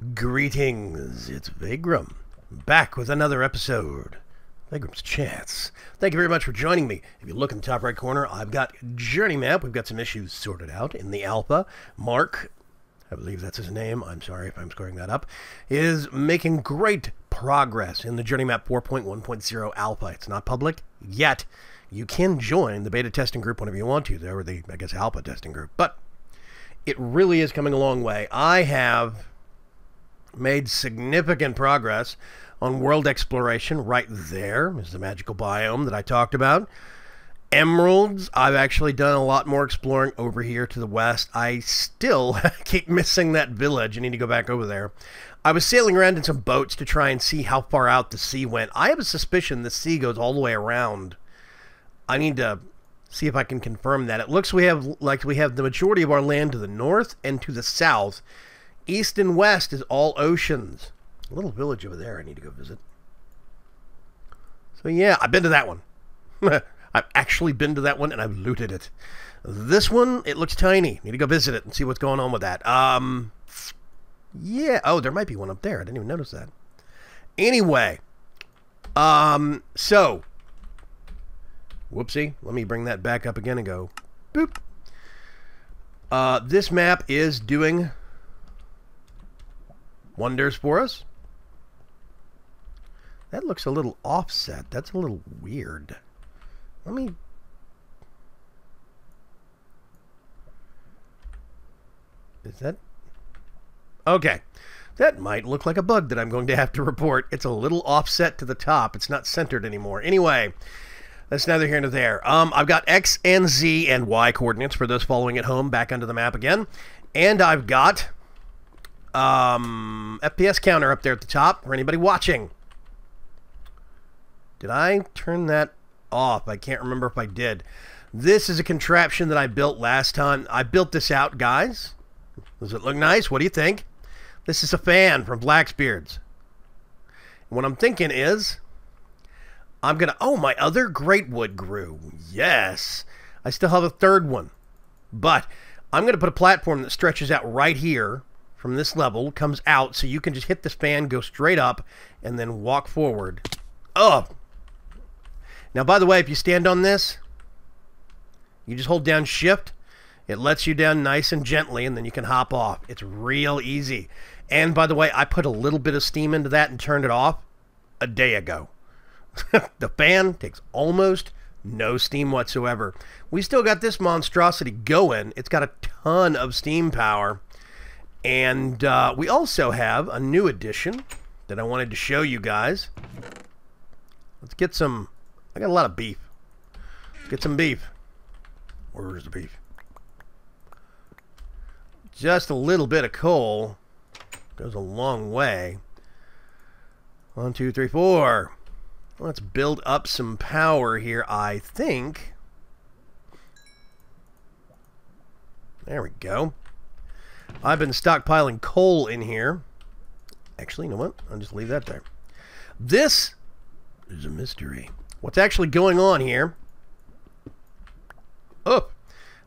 Greetings, it's Vaygrim, back with another episode. Vaygrim's Chance. Thank you very much for joining me. If you look in the top right corner, I've got Journey Map. We've got some issues sorted out in the alpha. Mark, I believe that's his name, I'm sorry if I'm screwing that up, is making great progress in the Journey Map 4.1.0 alpha. It's not public yet. You can join the beta testing group whenever you want to, or the, I guess, alpha testing group. But it really is coming a long way. I have made significant progress on world exploration. Right there is the magical biome that I talked about. Emeralds, I've actually done a lot more exploring over here to the west. I still keep missing that village. I need to go back over there. I was sailing around in some boats to try and see how far out the sea went. I have a suspicion the sea goes all the way around. I need to see if I can confirm that. It looks we have the majority of our land to the north and to the south. East and west is all oceans. A little village over there I need to go visit. So yeah, I've been to that one. I've actually been to that one and I've looted it. This one, it looks tiny. Need to go visit it and see what's going on with that. Yeah. Oh, there might be one up there. I didn't even notice that. Anyway. So. Whoopsie. Let me bring that back up again and go. Boop. This map is doing wonders for us. That looks a little offset. That's a little weird. Let me... Is that... Okay. That might look like a bug that I'm going to have to report. It's a little offset to the top. It's not centered anymore. Anyway, that's neither here nor there. I've got X and Z and Y coordinates for those following at home back onto the map again. And I've got FPS counter up there at the top for anybody watching. Did I turn that off? I can't remember if I did. This is a contraption that I built last time. I built this out, guys. Does it look nice? What do you think? This is a fan from Blacksbeard's. And what I'm thinking is, I'm gonna... Oh, my other great wood grew. Yes. I still have a third one. But I'm gonna put a platform that stretches out right here from this level, comes out, so you can just hit this fan, go straight up, and then walk forward. Oh! Now, by the way, if you stand on this, you just hold down Shift. It lets you down nice and gently, and then you can hop off. It's real easy. And, by the way, I put a little bit of steam into that and turned it off a day ago. The fan takes almost no steam whatsoever. We still got this monstrosity going. It's got a ton of steam power. And we also have a new addition that I wanted to show you guys. Let's get some... I got a lot of beef. Let's get some beef. Where's the beef? Just a little bit of coal goes a long way. 1, 2, 3, 4. Let's build up some power here, I think. There we go. I've been stockpiling coal in here. Actually, you know what? I'll just leave that there. This is a mystery. What's actually going on here? Oh,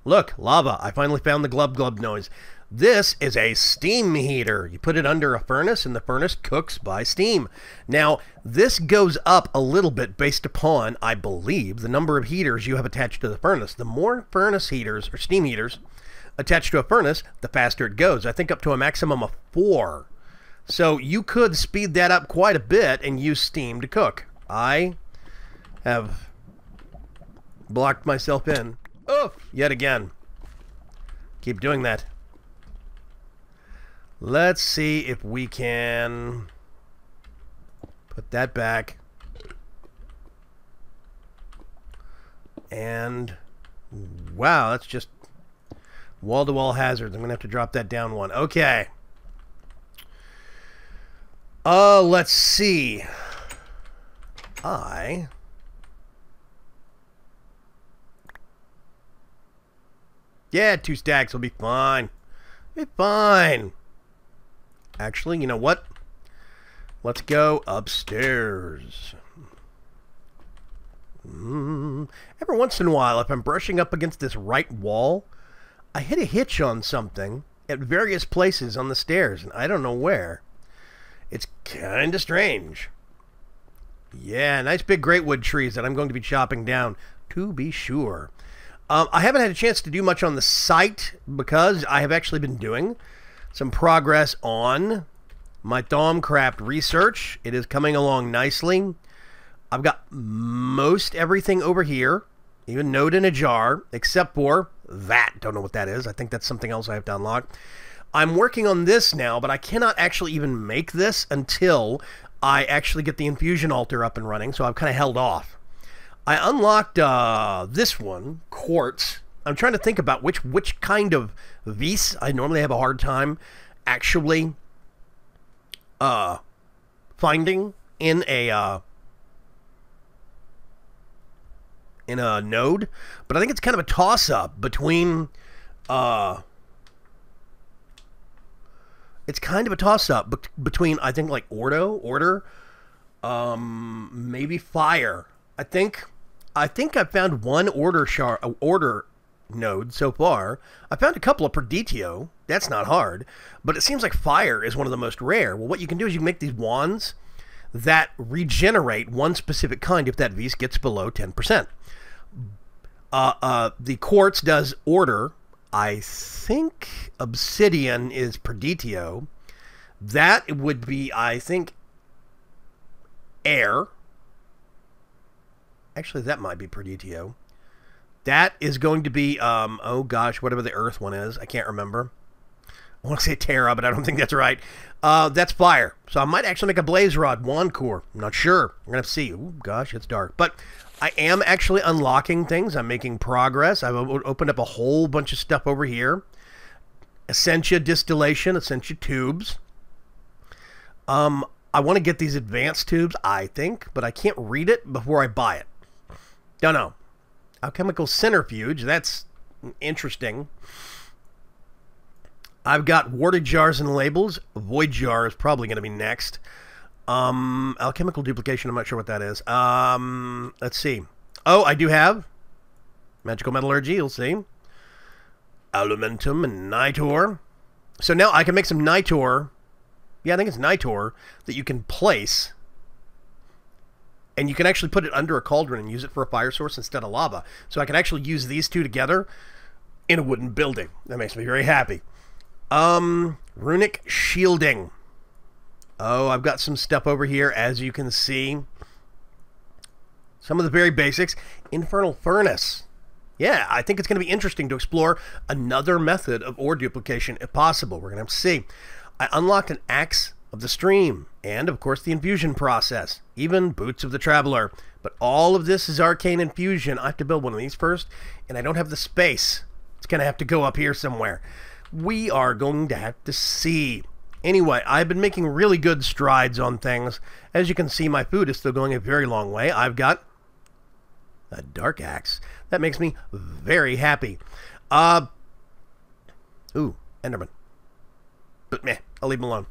look, lava. I finally found the glub glub noise. This is a steam heater. You put it under a furnace, and the furnace cooks by steam. Now, this goes up a little bit based upon, I believe, the number of heaters you have attached to the furnace. The more furnace heaters, or steam heaters, attached to a furnace, the faster it goes. I think up to a maximum of 4. So you could speed that up quite a bit and use steam to cook. I have blocked myself in. Oh, yet again. Keep doing that. Let's see if we can put that back. And wow, that's just wall-to-wall hazards. I'm going to have to drop that down one. Okay. Let's see. Yeah, 2 stacks will be fine. Be fine. Actually, you know what? Let's go upstairs. Every once in a while, if I'm brushing up against this right wall, I hit a hitch on something, at various places on the stairs, and I don't know where. It's kind of strange. Yeah, nice big greatwood trees that I'm going to be chopping down, to be sure. I haven't had a chance to do much on the site because I have actually been doing some progress on my Thaumcraft research. It is coming along nicely. I've got most everything over here, even node in a jar, except for that. Don't know what that is. I think that's something else I have to unlock. I'm working on this now, but I cannot actually even make this until I actually get the infusion altar up and running, so I've kind of held off. I unlocked this one, quartz. I'm trying to think about which kind of vis I normally have a hard time actually finding in a node, but I think it's kind of a toss-up between it's kind of a toss-up between, I think, like order, maybe fire. I think I've found one order node so far. I found a couple of Perditio. That's not hard, but it seems like fire is one of the most rare. Well, what you can do is you can make these wands that regenerate one specific kind if that vis gets below 10%. The quartz does order. I think obsidian is Perditio. That would be, I think, air. Actually, that might be Perditio. That is going to be, oh gosh, whatever the earth one is. I can't remember. I want to say Terra, but I don't think that's right. That's fire. So I might actually make a blaze rod wand core. I'm not sure. We're going to have to see. Ooh, gosh, it's dark. But I am actually unlocking things. I'm making progress. I've opened up a whole bunch of stuff over here. Essentia distillation, Essentia tubes. I want to get these advanced tubes, I think, but I can't read it before I buy it. Don't know. Alchemical centrifuge, that's interesting. I've got warded jars and labels. Void jar is probably going to be next. Alchemical duplication, I'm not sure what that is. Let's see. Oh, I do have magical metallurgy, you'll see. Alumentum and nitor. So now I can make some nitor. Yeah, I think it's nitor that you can place. And you can actually put it under a cauldron and use it for a fire source instead of lava. So I can actually use these two together in a wooden building. That makes me very happy. Runic shielding. Oh, I've got some stuff over here, as you can see. Some of the very basics. Infernal furnace. Yeah, I think it's going to be interesting to explore another method of ore duplication if possible. We're going to have to see. I unlocked an axe of the stream, and of course the infusion process, even boots of the traveler. But all of this is arcane infusion. I have to build one of these first, and I don't have the space. It's going to have to go up here somewhere. We are going to have to see. Anyway, I've been making really good strides on things. As you can see, my food is still going a very long way. I've got a dark axe. That makes me very happy. Ooh, Enderman. But meh, I'll leave him alone.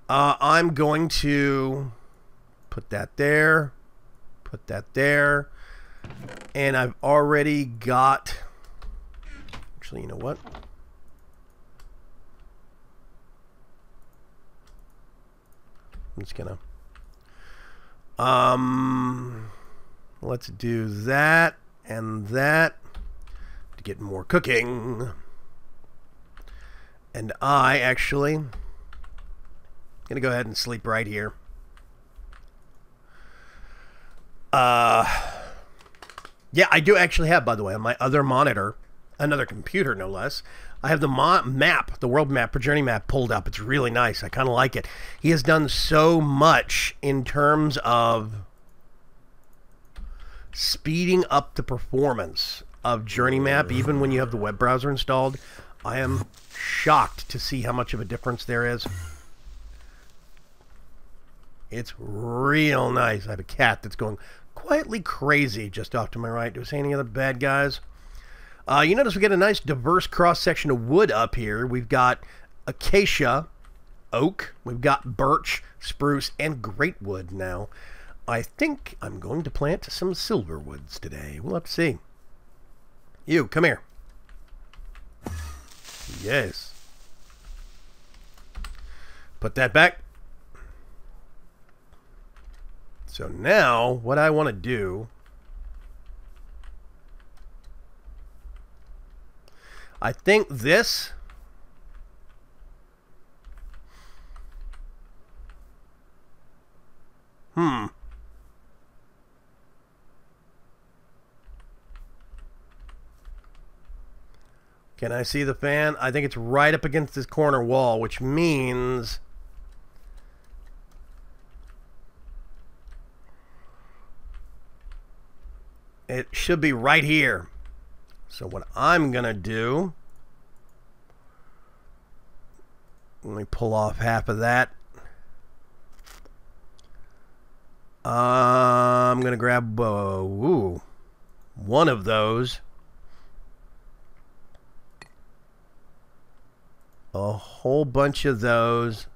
I'm going to put that there. Put that there. And I've already got... Actually, you know what? I'm just gonna... let's do that and that to get more cooking. And I actually gonna go ahead and sleep right here. Yeah, I do actually have, by the way, on my other monitor, another computer no less, I have the map, the world map, per journey map pulled up. It's really nice. I kind of like it. He has done so much in terms of speeding up the performance of Journey Map, even when you have the web browser installed. I am shocked to see how much of a difference there is. It's real nice. I have a cat that's going quietly crazy just off to my right. Do I see any other bad guys? You notice we get a nice diverse cross-section of wood up here. We've got acacia, oak, we've got birch, spruce, and greatwood now. I think I'm going to plant some silver woods today. We'll have to see. You, come here. Yes. Put that back. So now, what I want to do... I think this... Can I see the fan? I think it's right up against this corner wall, which means... it should be right here. So what I'm going to do... let me pull off half of that. I'm going to grab one of those. A whole bunch of those.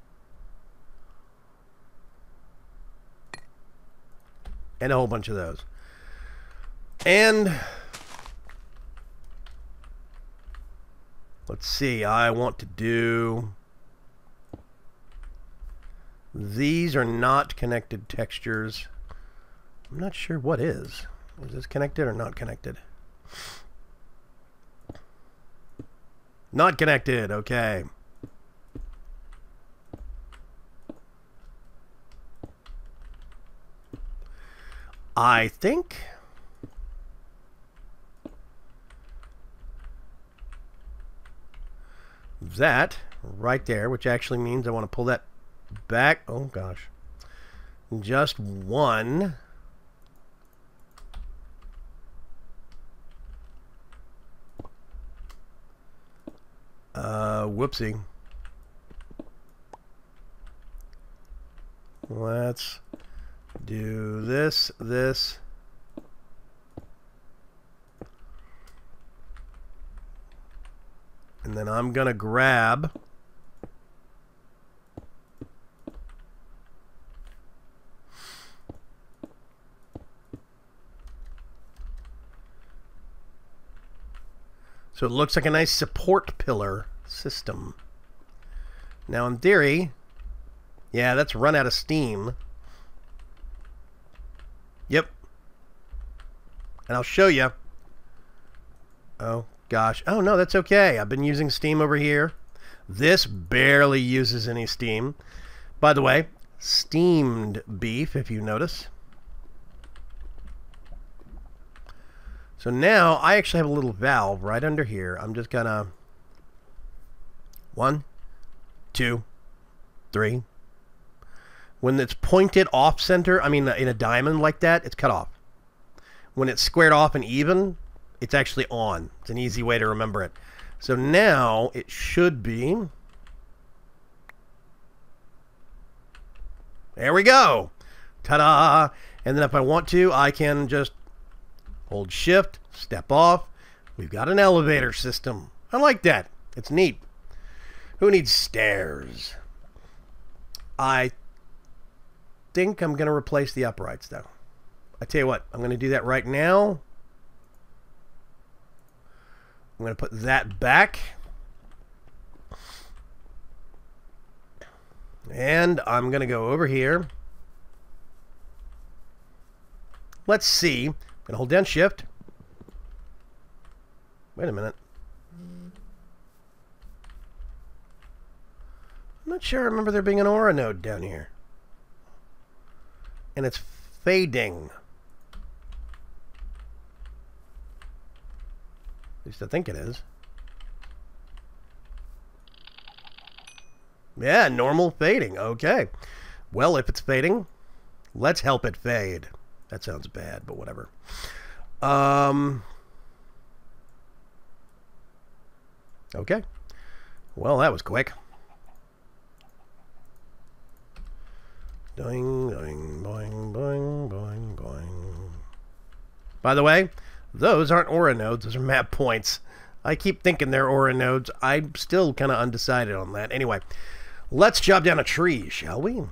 And a whole bunch of those. And let's see, I want to do... these are not connected textures. I'm not sure what is. Is this connected or not connected? Not connected, okay. I think that right there, which actually means I want to pull that back. Oh gosh. Just one. Whoopsie. Let's do this. And then I'm gonna grab so it looks like a nice support pillar system. Now in theory, yeah, that's run out of steam. Yep. And I'll show you. Oh gosh. Oh no, that's okay. I've been using steam over here. This barely uses any steam. By the way, steamed beef, if you notice. So now I actually have a little valve right under here. I'm just gonna 1, 2, 3. When it's pointed off center, I mean in a diamond like that, it's cut off. When it's squared off and even, it's actually on. It's an easy way to remember it. So now it should be. There we go. Ta-da! And then if I want to, I can just hold shift, step off. We've got an elevator system. I like that. It's neat. Who needs stairs? I think I'm going to replace the uprights, though. I tell you what, I'm going to do that right now. I'm going to put that back. And I'm going to go over here. Let's see. I'm going to hold down shift. Wait a minute. I'm not sure I remember there being an aura node down here. And it's fading. At least I think it is. Yeah, normal fading. Okay. Well, if it's fading, let's help it fade. That sounds bad, but whatever. Okay. Well, that was quick. Doing, doing, boing, boing, boing, boing. By the way, those aren't aura nodes. Those are map points. I keep thinking they're aura nodes. I'm still kind of undecided on that. Anyway, let's chop down a tree, shall we?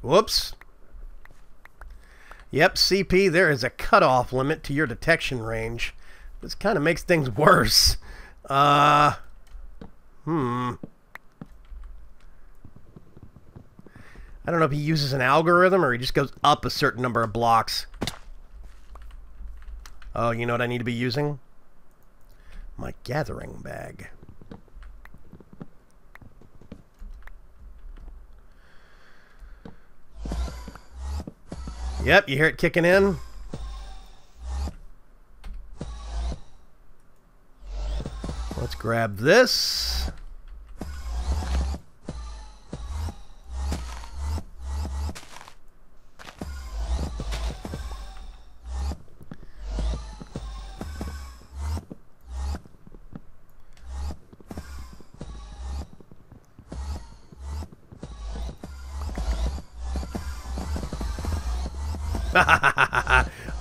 Whoops. Yep, CP, there is a cutoff limit to your detection range. This kind of makes things worse. I don't know if he uses an algorithm or he just goes up a certain number of blocks. Oh, you know what I need to be using? My gathering bag. Yep, you hear it kicking in? Let's grab this.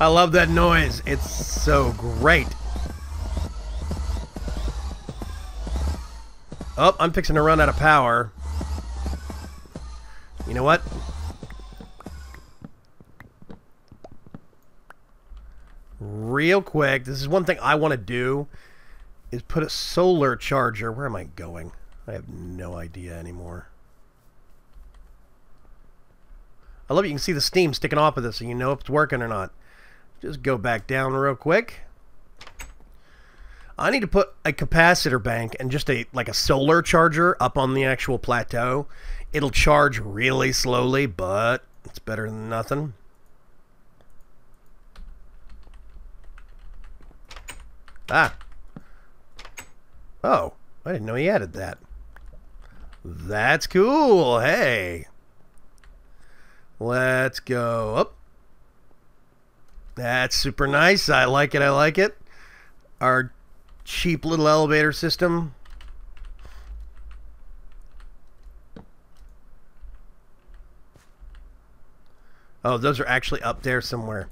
I love that noise. It's so great. Oh, I'm fixing to run out of power. You know what? Real quick, this is one thing I want to do, is put a solar charger. Where am I going? I have no idea anymore. I love it. You can see the steam sticking off of this so you know if it's working or not. Just go back down real quick. I need to put a capacitor bank and just like a solar charger up on the actual plateau. It'll charge really slowly, but it's better than nothing. Ah. Oh, I didn't know he added that. That's cool. Hey. Let's go up. That's super nice. I like it. I like it. Our cheap little elevator system. Oh, those are actually up there somewhere.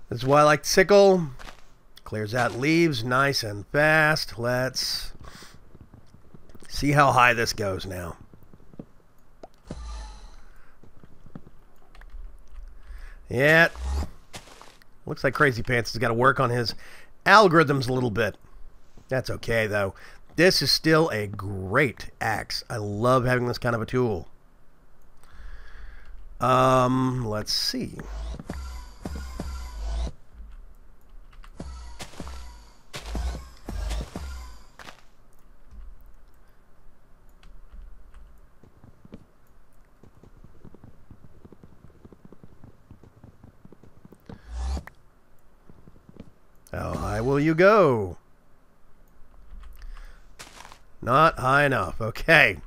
This is why I like the sickle. Clears out leaves nice and fast. Let's see how high this goes now. Yeah. Looks like Crazy Pants has got to work on his algorithms a little bit. That's okay, though. This is still a great axe. I love having this kind of a tool. Let's see. How high will you go? Not high enough. Okay.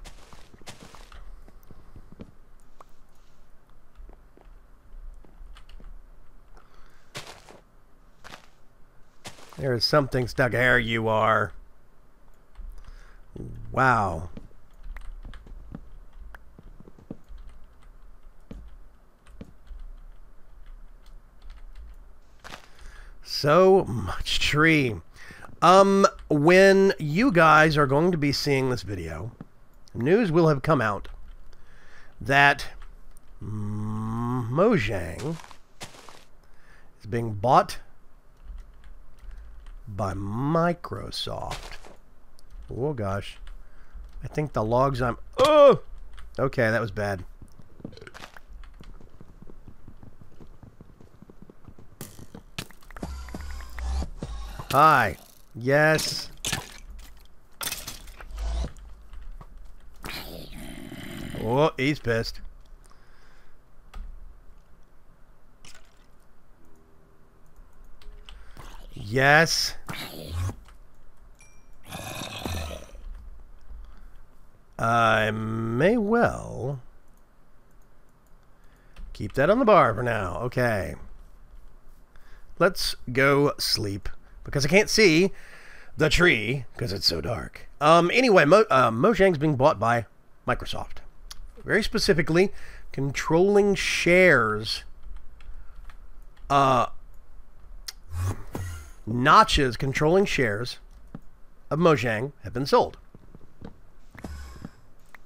There is something stuck. There you are. Wow. So much tree. When you guys are going to be seeing this video, news will have come out that Mojang is being bought by Microsoft. Oh gosh. I think the logs I'm... Oh! Okay, that was bad. Hi. Yes. Oh, he's pissed. Yes. I may well keep that on the bar for now. Okay. Let's go sleep. Because I can't see the tree because it's so dark. Anyway, Mojang's being bought by Microsoft. Very specifically, controlling shares. Notch's controlling shares of Mojang have been sold.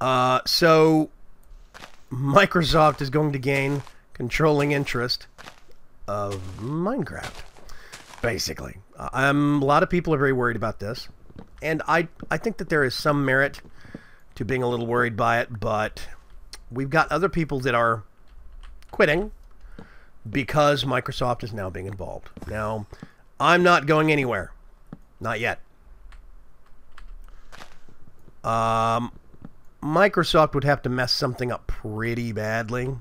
So Microsoft is going to gain controlling interest of Minecraft, basically. A lot of people are very worried about this, and I think that there is some merit to being a little worried by it, but we've got other people that are quitting because Microsoft is now being involved. Now, I'm not going anywhere. Not yet. Microsoft would have to mess something up pretty badly,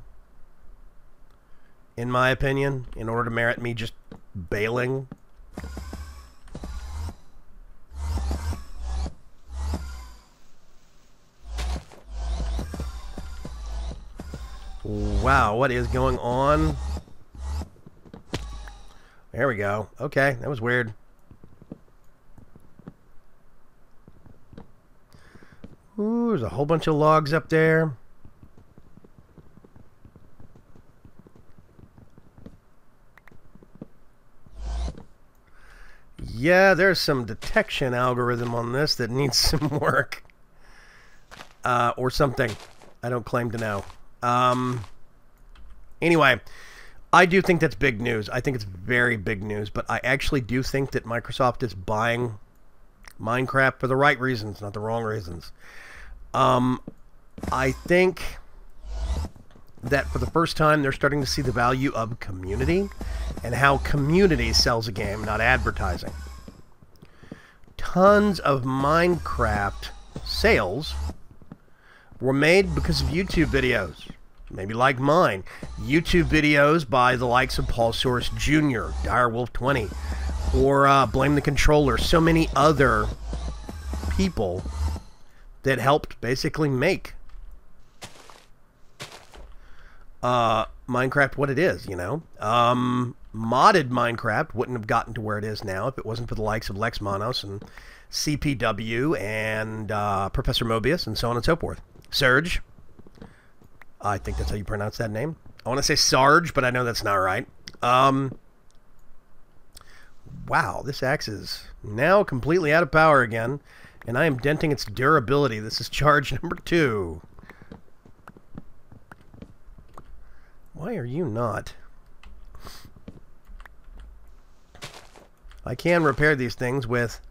in my opinion, in order to merit me just bailing. Wow, what is going on? There we go. Okay, that was weird. Ooh, there's a whole bunch of logs up there. Yeah, there's some detection algorithm on this that needs some work. Or something. I don't claim to know. Anyway, I do think that's big news. I think it's very big news, but I actually do think that Microsoft is buying Minecraft for the right reasons, not the wrong reasons. I think that for the first time they're starting to see the value of community and how community sells a game, not advertising. Tons of Minecraft sales were made because of YouTube videos. Maybe like mine. YouTube videos by the likes of Paul Source Jr., Direwolf20, or Blame the Controller. So many other people that helped basically make Minecraft what it is, you know. Modded Minecraft wouldn't have gotten to where it is now if it wasn't for the likes of Lex Monos and CPW and Professor Mobius and so on and so forth. Surge. I think that's how you pronounce that name. I want to say Sarge, but I know that's not right. Wow, this axe is now completely out of power again, and I am denting its durability. This is charge number 2. Why are you not? I can repair these things with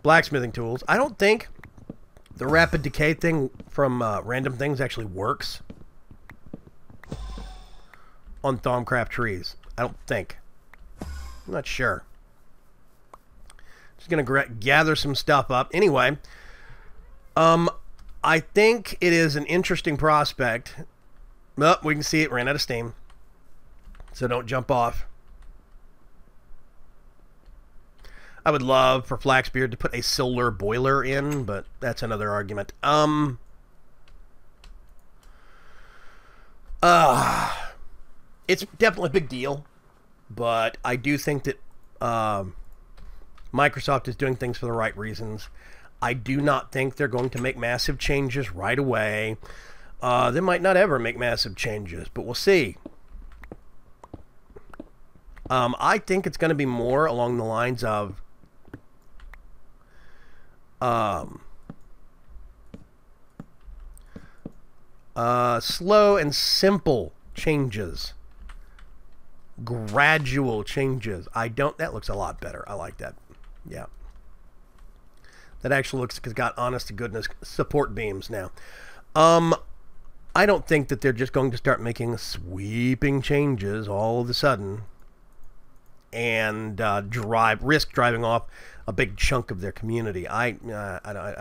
blacksmithing tools. I don't think the rapid decay thing from random things actually works on Thaumcraft trees. I don't think. I'm not sure. Just going to gather some stuff up. Anyway, I think it is an interesting prospect. Oh, we can see it ran out of steam. So don't jump off. I would love for Flaxbeard to put a solar boiler in, but that's another argument. It's definitely a big deal, but I do think that Microsoft is doing things for the right reasons. I do not think they're going to make massive changes right away. They might not ever make massive changes, but we'll see. I think it's going to be more along the lines of slow and simple changes. Gradual changes. That looks a lot better. I like that. Yeah. That actually looks like it's got honest to goodness support beams now. I don't think that they're just going to start making sweeping changes all of a sudden and risk driving off a big chunk of their community. I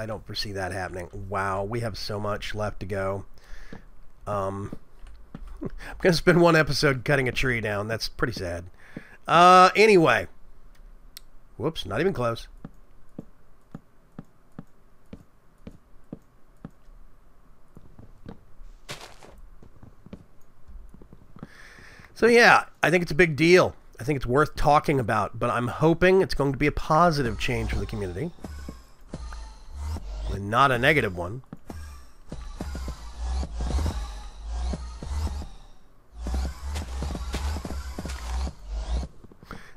don't foresee that happening. Wow, we have so much left to go. I'm going to spend one episode cutting a tree down. That's pretty sad. Anyway. Whoops, not even close. So yeah, I think it's a big deal. I think it's worth talking about, but I'm hoping it's going to be a positive change for the community and not a negative one.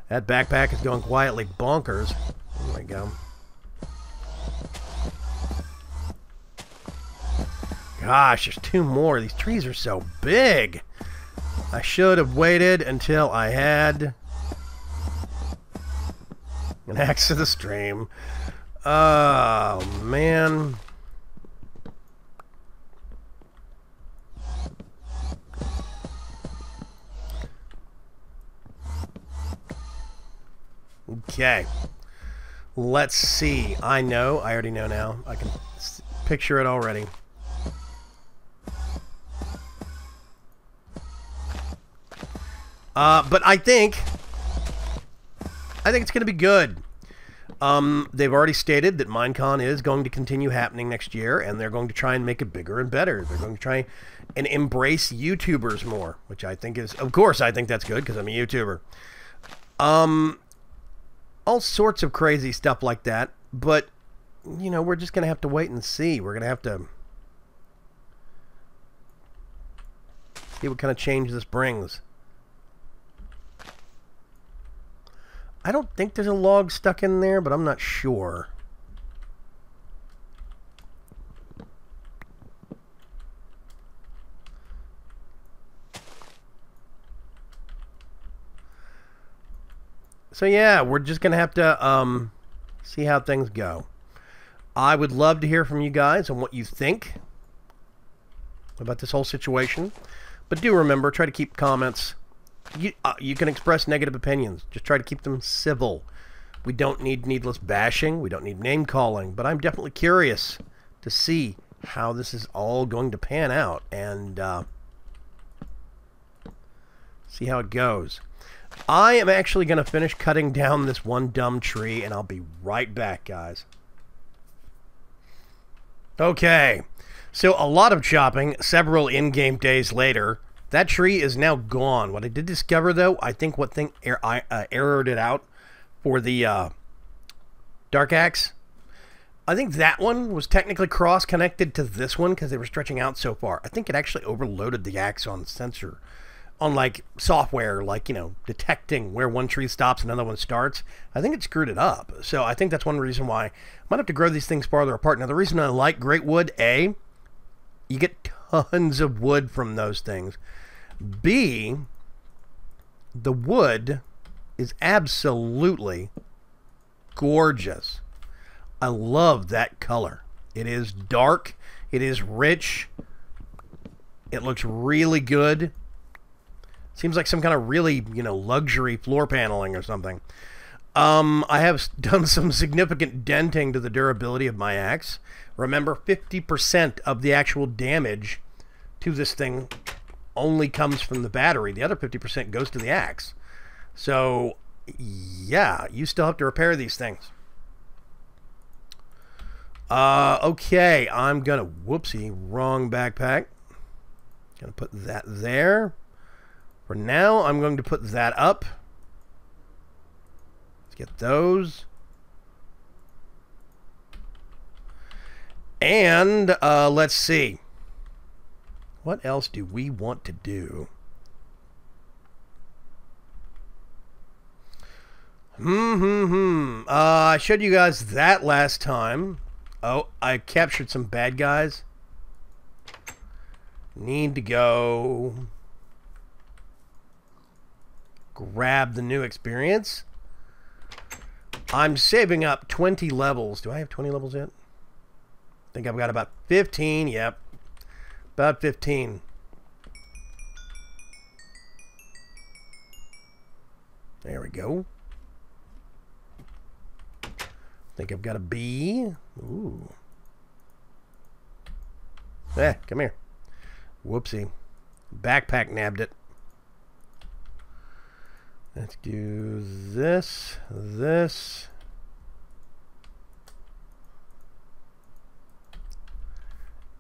That backpack is going quietly bonkers. There we go. Gosh, there's two more. These trees are so big. I should have waited until I had an axe to the stream. Oh, man. Okay. Let's see. I already know now. I can picture it already. But I think it's going to be good. They've already stated that Minecon is going to continue happening next year, and they're going to try and make it bigger and better. They're going to try and embrace YouTubers more, which I think is, of course, I think that's good because I'm a YouTuber. All sorts of crazy stuff like that, but, you know, we're just going to have to wait and see. We're going to have to see what kind of change this brings. I don't think there's a log stuck in there, but I'm not sure. So yeah, we're just going to have to see how things go. I would love to hear from you guys on what you think about this whole situation. But do remember, try to keep comments. You can express negative opinions. Just try to keep them civil. We don't need needless bashing. We don't need name calling. But I'm definitely curious to see how this is all going to pan out and see how it goes. I am actually going to finish cutting down this one dumb tree, and I'll be right back, guys. Okay, so a lot of chopping, several in-game days later. That tree is now gone. What I did discover, though, I think what thing errored it out for the Dark Axe, I think that one was technically cross-connected to this one because they were stretching out so far. I think it actually overloaded the axe on sensor, on like software, like, you know, detecting where one tree stops and another one starts. I think it screwed it up. So I think that's one reason why I might have to grow these things farther apart. Now, the reason I like great wood, A, you get tons of wood from those things. B, the wood is absolutely gorgeous. I love that color. It is dark. It is rich. It looks really good. Seems like some kind of really, you know, luxury floor paneling or something. I have done some significant denting to the durability of my axe. Remember, 50% of the actual damage to this thing only comes from the battery. The other 50% goes to the axe. So, yeah, you still have to repair these things. Okay, I'm gonna, whoopsie, wrong backpack. Gonna put that there. For now, I'm going to put that up. Let's get those. And let's see. What else do we want to do? I showed you guys that last time. Oh, I captured some bad guys. Need to go grab the new experience. I'm saving up 20 levels. Do I have 20 levels yet? I think I've got about 15. Yep. About 15. There we go. I think I've got a B. Ooh. Come here. Whoopsie. Backpack nabbed it. Let's do this, this.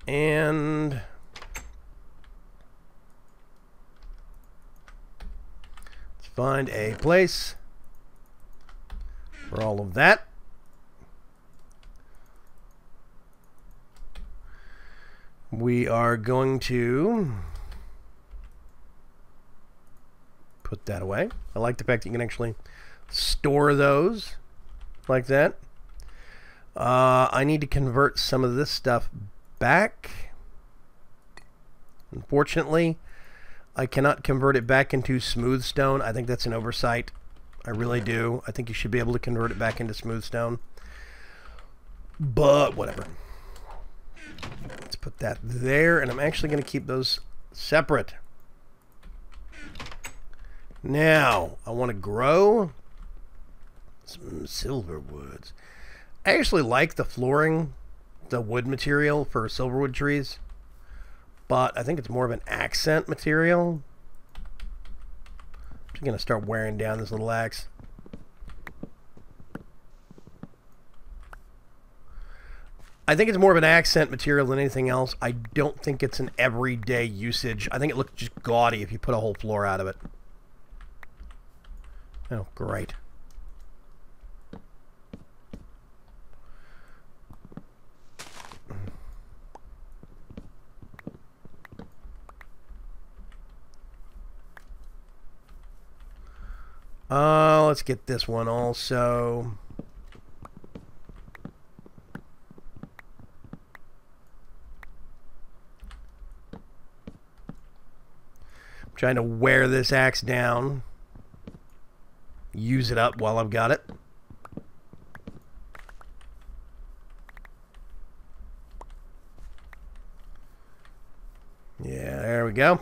And let's find a place for all of that. We are going to put that away. I like the fact that you can actually store those like that. I need to convert some of this stuff back. Unfortunately, I cannot convert it back into smooth stone. I think that's an oversight. I really do. I think you should be able to convert it back into smooth stone. But whatever. Let's put that there, and I'm actually going to keep those separate. Now, I want to grow some silver woods. I actually like the flooring, the wood material for silverwood trees, but I think it's more of an accent material. I'm just going to start wearing down this little axe. I think it's more of an accent material than anything else. I don't think it's an everyday usage. I think it looks just gaudy if you put a whole floor out of it. Oh, great. Let's get this one also. I'm trying to wear this axe down. Use it up while I've got it. Yeah, there we go.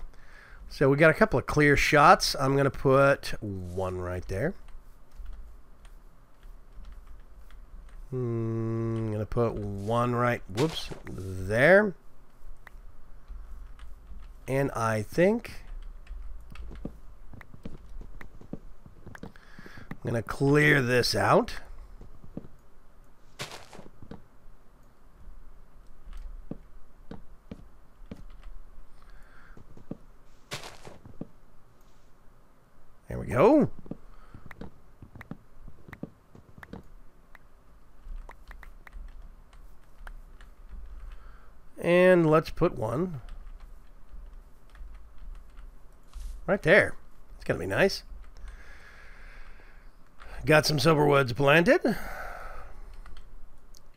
So we got a couple of clear shots. I'm going to put one right there. I'm going to put one right, whoops, there. And I think I'm going to clear this out. There we go. And let's put one right there. It's going to be nice. Got some silver woods planted.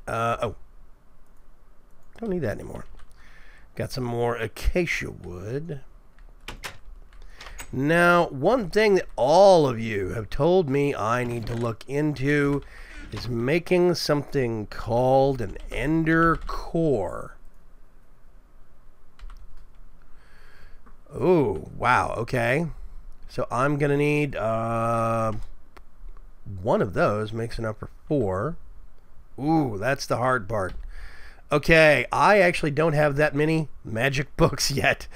Oh. Don't need that anymore. Got some more acacia wood. Now, one thing that all of you have told me I need to look into is making something called an ender core. Oh, wow, okay. So I'm going to need one of those, makes enough for 4. Ooh, that's the hard part. Okay, I actually don't have that many magic books yet.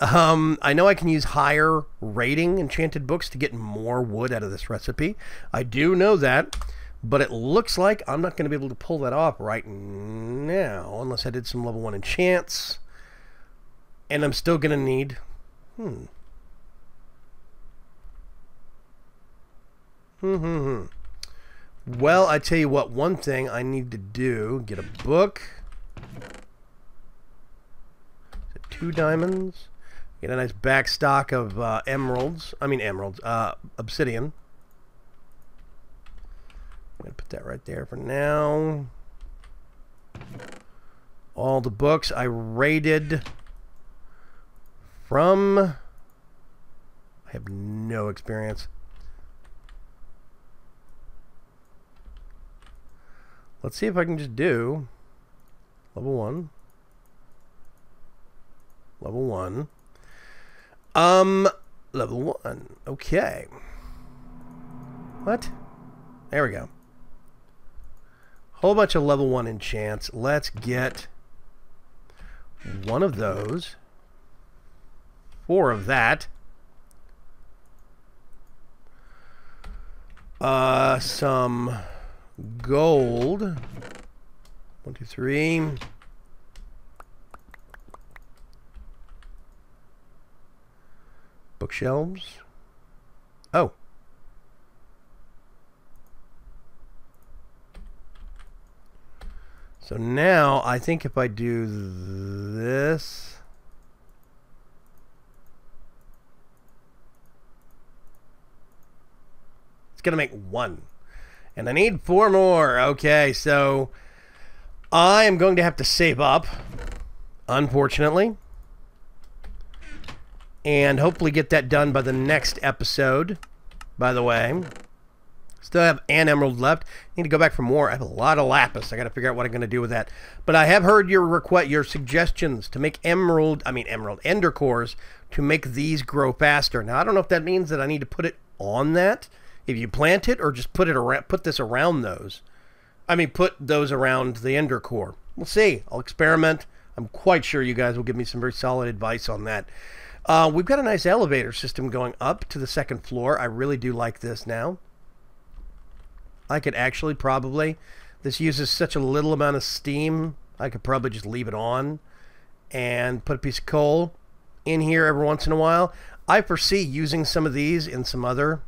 I know I can use higher rating enchanted books to get more wood out of this recipe. I do know that, but it looks like I'm not going to be able to pull that off right now unless I did some level 1 enchants. And I'm still going to need... Well, I tell you what, one thing I need to do, get a book. 2 diamonds. Get a nice back stock of obsidian. I'm going to put that right there for now. All the books I raided from... I have no experience. Let's see if I can just do level 1. Level 1. Level 1. Okay. What? There we go. Whole bunch of level 1 enchants. Let's get one of those. 4 of that. Some gold. 1, 2, 3. Bookshelves. Oh. So now I think if I do this, it's going to make 1. And I need 4 more. Okay, so I am going to have to save up, unfortunately. And hopefully get that done by the next episode, by the way. Still have an emerald left. Need to go back for more. I have a lot of lapis. I got to figure out what I'm going to do with that. But I have heard your suggestions to make ender cores to make these grow faster. Now I don't know if that means that I need to put it on that, if you plant it, or just put this around those. Put those around the ender core. We'll see. I'll experiment. I'm quite sure you guys will give me some very solid advice on that. We've got a nice elevator system going up to the 2nd floor. I really do like this now. I could actually probably, this uses such a little amount of steam, I could probably just leave it on and put a piece of coal in here every once in a while. I foresee using some of these in some other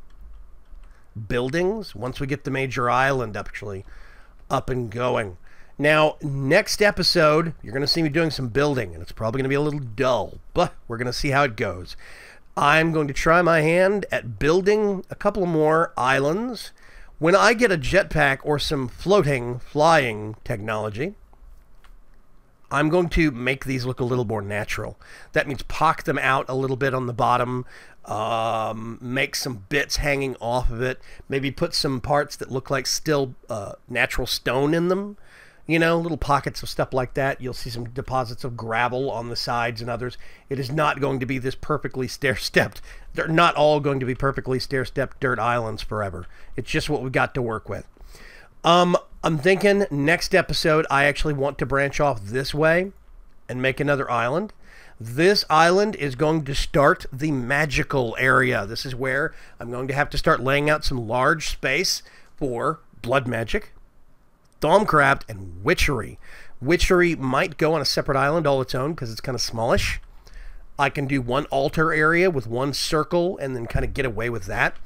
buildings once we get the major island actually up and going. Now, next episode, you're going to see me doing some building, and it's probably going to be a little dull, but we're going to see how it goes. I'm going to try my hand at building a couple more islands. When I get a jetpack or some flying technology, I'm going to make these look a little more natural. That means pock them out a little bit on the bottom, make some bits hanging off of it, maybe put some parts that look like still natural stone in them. You know, little pockets of stuff like that. You'll see some deposits of gravel on the sides and others. It is not going to be this perfectly stair-stepped. They're not all going to be perfectly stair-stepped dirt islands forever. It's just what we got to work with. I'm thinking next episode I actually want to branch off this way and make another island. This island is going to start the magical area. This is where I'm going to have to start laying out some large space for blood magic, Thaumcraft, and witchery. Witchery might go on a separate island all its own because it's kind of smallish. I can do one altar area with one circle and then kind of get away with that.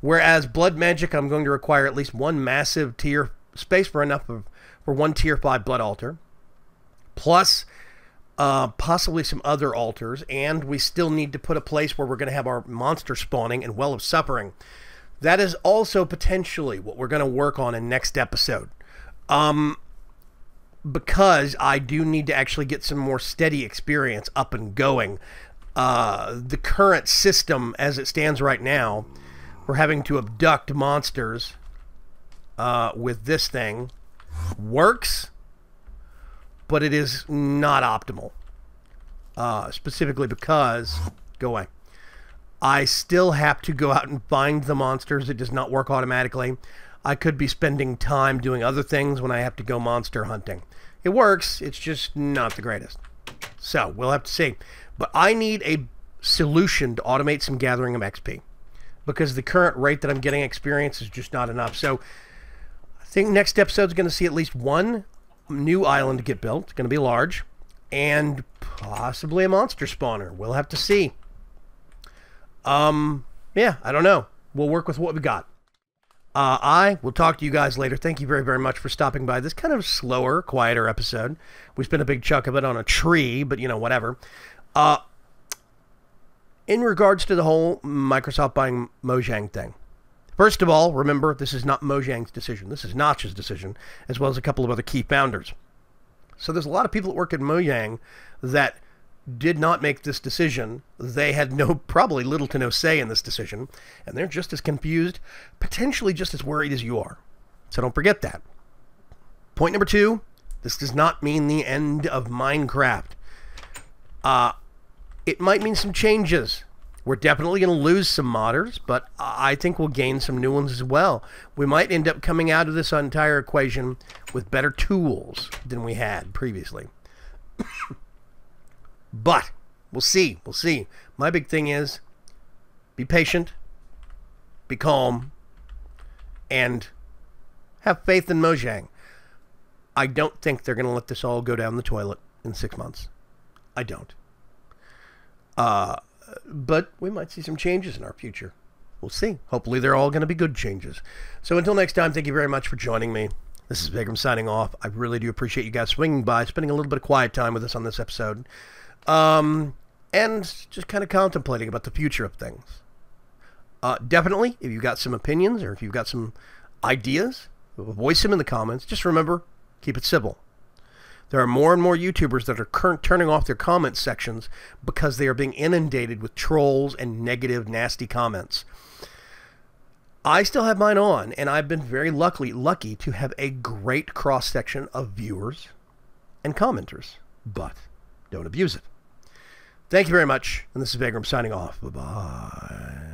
Whereas blood magic, I'm going to require at least one massive tier space for one tier 5 blood altar, plus possibly some other altars, and we still need to put a place where we're going to have our monster spawning and Well of Suffering. That is also potentially what we're going to work on in next episode. Because I do need to actually get some more steady experience up and going. The current system as it stands right now for having to abduct monsters with this thing works, but it is not optimal. Specifically because, go away, I still have to go out and find the monsters. It does not work automatically. I could be spending time doing other things when I have to go monster hunting. It works, it's just not the greatest. So, we'll have to see. But I need a solution to automate some gathering of XP, because the current rate that I'm getting experience is just not enough. So, I think next episode's going to see at least one new island get built. It's going to be large. And possibly a monster spawner. We'll have to see. Yeah, I don't know. We'll work with what we got. I will talk to you guys later. Thank you very, very much for stopping by this kind of slower, quieter episode. We spent a big chunk of it on a tree, but, you know, whatever. In regards to the whole Microsoft buying Mojang thing, first of all, remember, this is not Mojang's decision. This is Notch's decision, as well as a couple of other key founders. So there's a lot of people that work at Mojang that did not make this decision. They had probably little to no say in this decision, and they're just as confused, potentially just as worried as you are. So don't forget that. Point number 2, this does not mean the end of Minecraft. It might mean some changes. We're definitely going to lose some modders, but I think we'll gain some new ones as well. We might end up coming out of this entire equation with better tools than we had previously. But we'll see. We'll see. My big thing is be patient, be calm, and have faith in Mojang. I don't think they're going to let this all go down the toilet in 6 months. I don't. But we might see some changes in our future. We'll see. Hopefully they're all going to be good changes. So until next time, thank you very much for joining me. This is Vaygrim signing off. I really do appreciate you guys swinging by, spending a little bit of quiet time with us on this episode. And just kind of contemplating about the future of things. Definitely, if you've got some opinions or if you've got some ideas, voice them in the comments. Just remember, keep it civil. There are more and more YouTubers that are turning off their comment sections because they are being inundated with trolls and negative, nasty comments. I still have mine on, and I've been very lucky to have a great cross-section of viewers and commenters, but don't abuse it. Thank you very much, and this is Vaygrim signing off. Bye-bye.